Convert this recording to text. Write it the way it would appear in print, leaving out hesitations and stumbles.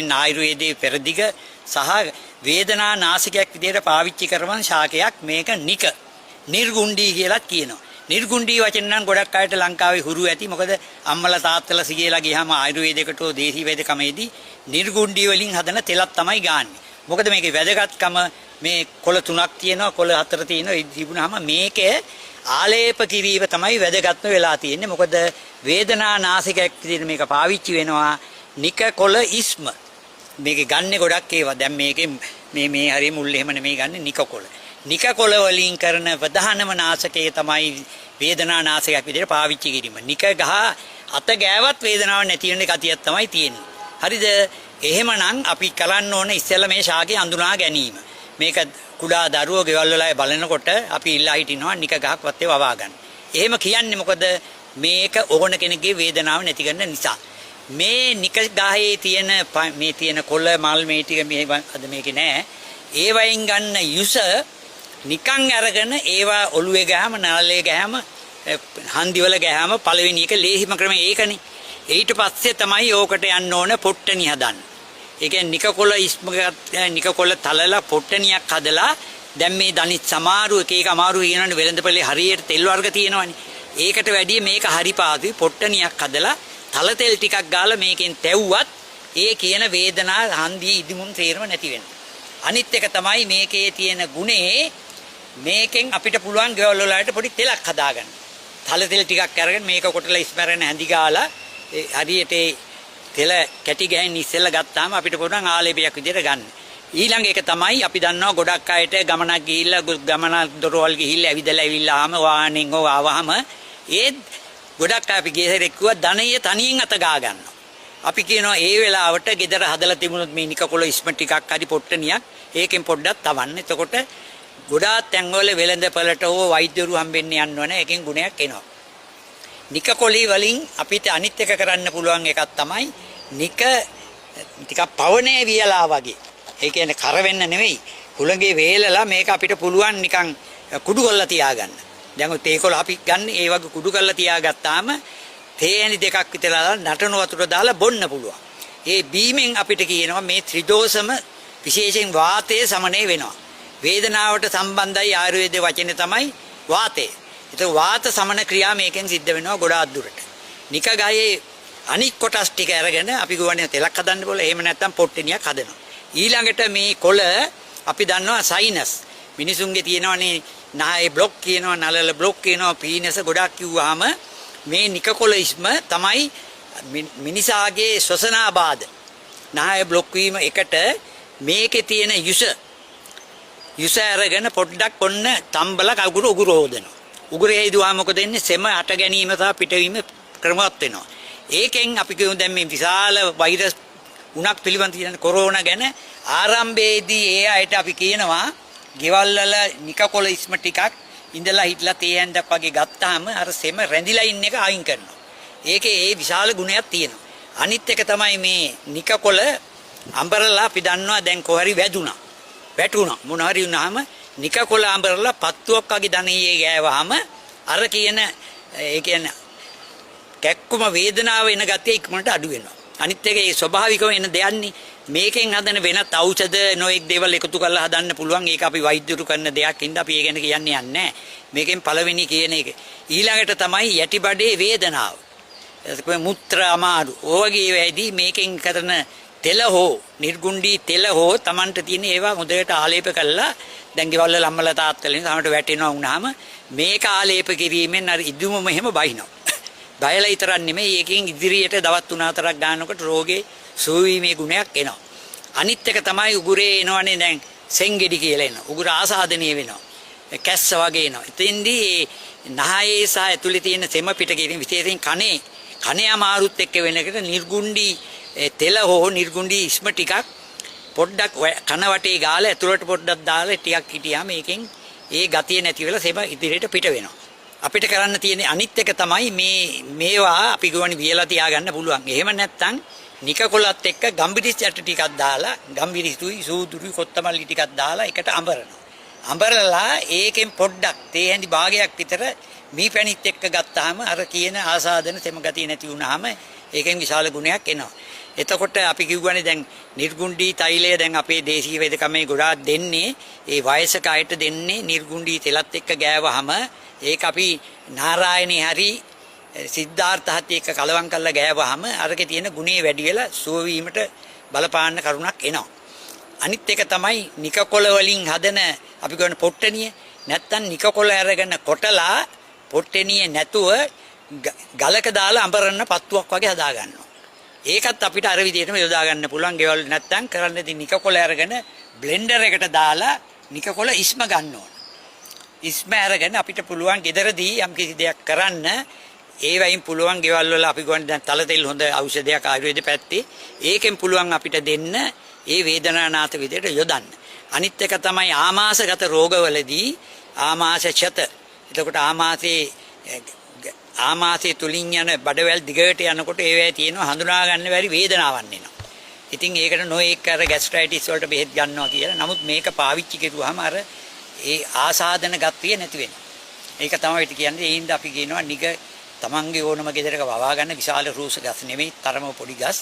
වශයෙන් ආයුර්වේදයේ පෙරදිග සහ වේදනා නාසිකයක් විදිහට පාවිච්චි කරන ශාකයක් මේක නිර්ගුණ්ඩී කියලා කියනවා. නිර්ගුණ්ඩී වචන නම් ගොඩක් අයට ලංකාවේ හුරු ඇති. මොකද අම්මලා තාත්තලා සිගේලා ගියාම ආයුර්වේදයකට දේශී වෛද්‍යකමේදී නිර්ගුණ්ඩී වලින් හදන තෙලක් තමයි ගන්නෙ. මොකද මේකේ වැදගත්කම මේ කොළ 3ක් තියෙනවා, කොළ 4 තියෙනවා. ඒ තිබුණාම මේකේ ආලේප කිරීම තමයි වැදගත්ම වෙලා තියෙන්නේ. මොකද වේදනා නාසිකයක් විදිහට මේක පාවිච්චි වෙනවා. නික කොළ ඉස්ම මේකේ ගන්නෙ ගොඩක් ඒවා. දැන් මේකේ මේ හරිය මුල් එහෙම නෙමෙයි ගන්නෙ නික කොළ. නික කොළ වලින් කරන ප්‍රධානම නාශකය තමයි වේදනා නාශකයක් විදිහට පාවිච්චි කිරීම. නික ගහ අත ගෑවත් වේදනාවක් නැති වෙන ගතියක් තමයි තියෙන්නේ. හරිද? එහෙමනම් අපි කරන්න ඕනේ ඉස්සෙල්ලා මේ ශාකය අඳුනා ගැනීම. මේක කුඩා දරුවෝ ගෙවල් වල බලනකොට අපි ඉල්ලා හිටිනවා නික ගහක් වත්තේ වවා ගන්න. එහෙම කියන්නේ මොකද? මේක ඕන කෙනෙක්ගේ වේදනාව නැති කරන නිසා. මේ නික ගහේ තියෙන මේ තියෙන කොළ මල් මේ ටික මේ අද මේකේ නෑ. ඒ වයින් ගන්න යුස නිකන් අරගෙන ඒවා ඔළුවේ ගහම නාලේ ගහම හන්දිවල ගහම පළවෙනි එක ලේහිම ක්‍රමය ඒකනේ. ඊට පස්සේ තමයි ඕකට යන්න ඕන පොට්ටනි හදන්න. ඒ කියන්නේ නිකකොළ නිකකොළ තලලා පොට්ටනියක් හදලා දැන් මේ දනිත් සමාරු එක අමාරු කියනවනේ වෙළඳපොලේ හරියට තෙල් වර්ග තියෙනවනේ. ඒකට වැඩිය මේක හරි පාදුයි පොට්ටනියක් හදලා තල තෙල් ටිකක් ගාලා මේකෙන් තැව්වත් ඒ කියන වේදනා හන්දිය ඉදිමුන් තේරෙම නැති වෙනවා. අනිත් එක තමයි මේකේ තියෙන ගුණේ මේකෙන් අපිට පුළුවන් ගෙවල් වලට පොඩි තෙලක් හදාගන්න. තල තෙල් ටිකක් අරගෙන මේක කොටලා ඉස්මරන හැඳි ගාලා හරියට තෙල කැටි ගෑන් ඉස්සෙල්ලා ගත්තාම අපිට පුළුවන් ආලේපයක් විදිහට ගන්න. ඊළඟ එක තමයි අපි දන්නවා ගොඩක් අයට ගමනක් ගිහිල්ලා ගමන දොරවල් ගිහිල්ලා ඇවිදලා ඇවිල්ලාම වාහනෙන් හෝ ආවහම ඒ ගොඩක් අපි ගෙදරට කිව්වා ධනය තනියෙන් අත ගා ගන්නවා. අපි කියනවා ඒ වෙලාවට ගෙදර හදලා තිබුණොත් මේ නිකකොළ ඉස්ම ටිකක් හරි පොට්ටනියක් ඒකෙන් පොඩ්ඩක් තවන්න. එතකොට ගොඩාක් තැන්වල වෙළඳපළට හෝ වෛද්‍යවරු හම්බෙන්න යන්න ඕන. ඒකෙන් ගුණයක් එනවා. නිකකොළි වලින් අපිට අනිත් එක කරන්න පුළුවන් එකක් තමයි නික ටිකක් පවනේ වියලා වගේ. ඒ කියන්නේ කර වෙන්න නෙවෙයි. හුළඟේ වේලලා මේක අපිට පුළුවන් නිකන් කුඩු කරලා තියාගන්න. දැන් ඔය තේකොළ අපි ගන්න ඒ වගේ කුඩු කරලා තියාගත්තාම තේනි දෙකක් විතර නටන වතුර දාලා බොන්න පුළුවන්. ඒ බීමෙන් අපිට කියනවා මේ ත්‍රිදෝෂම විශේෂයෙන් වාතයේ සමනය වෙනවා. වේදනාවට සම්බන්ධයි ආයුර්වේද වචනේ තමයි වාතය. ඒක වාත සමන ක්‍රියා මේකෙන් සිද්ධ වෙනවා ගොඩාක් දුරට. නික ගහේ අනික් කොටස් ටික අරගෙන අපි ගුවනේ තෙලක් හදන්න බෝල එහෙම නැත්නම් පොට්ටනියක් හදනවා. ඊළඟට මේ කොළ අපි දන්නවා සයිනස්. මිනිසුන්ගේ තියෙනවනේ නායේ බ්ලොක් කියනවා නලල බ්ලොක් කියනවා පීනස ගොඩක් කිව්වහම මේ නිකකොළ ඉස්ම තමයි මිනිසාගේ ශ්වසනාබාධ. නායේ බ්ලොක් වීම එකට මේකේ තියෙන යුස අරගෙන පොඩ්ඩක් ඔන්න තම්බල කගුරු උගුර හොදනවා. උගුරේ හේදුවා මොකද වෙන්නේ? සෙම අට ගැනීම සහ පිටවීම ක්‍රමවත් වෙනවා. ඒකෙන් අපි කියමු දැන් මේ විශාල වෛරස් උණක් පිළිබඳ තියෙන කොරෝනා ගැන ආරම්භයේදී ඒ අයට අපි කියනවා ගෙවල් වල නිකකොළ ඉස්ම ටිකක් ඉඳලා හිටලා තේ හැන්දක් වගේ ගත්තාම අර සෙම රැඳිලා ඉන්න එක අයින් කරනවා. ඒකේ ඒ විශාල ගුණයක් තියෙනවා. අනිත් එක තමයි මේ නිකකොළ අඹරලා අපි දන්නවා දැන් කොහරි වැටුණා මොන හරි වුණාම නිකකොළ අඹරලා පත්තුවක් වගේ දණියේ ගෑවහම අර කියන ඒ කියන්නේ කැක්කුම වේදනාව එන ගතිය ඉක්මනට අඩු වෙනවා. අනිත් එක ඒ ස්වභාවිකව එන දෙයක්නේ. මේකෙන් හදන වෙනත් ඖෂධ නොඑක් දේවල් එකතු කරලා හදන්න පුළුවන්. ඒක අපි වෛද්‍යරු කරන දෙයක් ඉඳ අපි ඒ ගැන කියන්නේ නැහැ. මේකෙන් පළවෙනි කියන එක. ඊළඟට තමයි යටිබඩේ වේදනාව. ඒක මුත්‍රා අමාරු. ඕවගේ වෙයිදී මේකෙන් කරන තෙල හෝ නිර්ගුණ්ඩී තෙල හෝ Tamanට තියෙන ඒවා හොඳට ආලේප කරලා දැන් ගෙවල් වල අම්මලා තාත්තලා සමහරට වැටෙනවා වුණාම මේක ආලේප කිරීමෙන් අර ඉදුමම එහෙම බහිනවා. බයලා විතරක් නෙමෙයි ඒකෙන් ඉදිරියට දවස් 3-4ක් ගන්නකොට රෝගේ සුවීමේ ගුණයක් එනවා. අනිත් එක තමයි උගුරේ එනවනේ දැන් සෙන්ගෙඩි කියලා එනවා. උගුර ආසාදනීය වෙනවා. කැස්ස වගේ එනවා. එතෙන්දී නහයේ සහ ඇතුලේ තියෙන සෙම පිට කිරීම විශේෂයෙන් කනේ අමාරුත් එක්ක වෙනකට නිර්ගුණ්ඩී තෙල හෝ නිර්ගුණ්ඩී ඉස්ම ටිකක් පොඩ්ඩක් කන වටේ ගාලා ඇතුලට පොඩ්ඩක් දාලා ටිකක් හිටියාම මේකෙන් ඒ ගතිය නැති වෙලා සෙම ඉදිරියට පිට වෙනවා. අපිට කරන්න තියෙන අනිත් එක තමයි මේවා අපි ගොවනි වියලා තියාගන්න පුළුවන්. එහෙම නැත්නම් නිකකොළත් එක්ක ගම්බිරිස් යට ටිකක් දාලා ගම්බිරිසුයි සූදුරුයි කොත්තමල්ලි ටිකක් දාලා එකට අඹරනවා. අඹරලා ඒකෙන් පොඩ්ඩක් තේ හැඳි භාගයක් විතර මීපැණිත් එක්ක ගත්තාම අර කියන ආසාදන තෙම ගතිය නැති වුනහම ඒකෙන් විශාල ගුණයක් එනවා. එතකොට අපි කිව්වනේ දැන් නිර්ගුණ්ඩී තෛලය දැන් අපේ දේශීය වේදකමේ ගොඩාක් දෙන්නේ ඒ වයසක අයට දෙන්නේ නිර්ගුණ්ඩී තෙලත් එක්ක ගෑවහම ඒක අපි නාරායණී හරි සිද්ධාර්ථහත් එක්ක කලවම් කරලා ගෑවහම අරකේ තියෙන ගුණේ වැඩි වෙලා සුව වීමට බලපාන්න කරුණක් එනවා. අනිත් එක තමයි නිකකොළ වලින් හදන අපි කියන පොට්ටනිය. නැත්තම් නිකකොළ අරගෙන කොටලා පොට්ටනිය නැතුව ගලක දාලා අඹරන්න පත්තුවක් වගේ හදා ගන්නවා. ඒකත් අපිට අර විදිහටම යොදා ගන්න පුළුවන්. ගෙවල් නැත්තම් කරන්න ඉතින් නිකකොළ අරගෙන බ්ලෙන්ඩර් එකට දාලා නිකකොළ ඉස්ම ගන්න ඕන. ඉස්ම අරගෙන අපිට පුළුවන් ගෙදරදී යම් කිසි දෙයක් කරන්න ඒ වයින් පුළුවන් ගෙවල් වල අපි ගොන් දැන් තල තෙල් හොඳ ඖෂධයක් ආයුර්වේද පැත්තේ ඒකෙන් පුළුවන් අපිට දෙන්න ඒ වේදනානාත විදිහට යොදන්න. අනිත් එක තමයි ආමාශගත රෝගවලදී ආමාශ ක්ෂත. එතකොට ආමාශයේ තුලින් යන බඩවැල් දිගට යනකොට ඒවැය තියෙනවා හඳුනා ගන්න බැරි වේදනාවක් එනවා. ඉතින් ඒකට නොඑක අර ગેස්ට්‍රයිටිස් වලට බෙහෙත් ගන්නවා කියලා. නමුත් මේක පාවිච්චි කරුවාම අර ඒ ආසාදන ගතිය නැති වෙනවා. ඒක තමයි ඉතින් කියන්නේ. ඒ හින්දා අපි කියනවා නිග තමන්ගේ ඕනම ගෙදරක වවා ගන්න විශාල රූස ගස් නෙමෙයි තරම පොඩි ගස්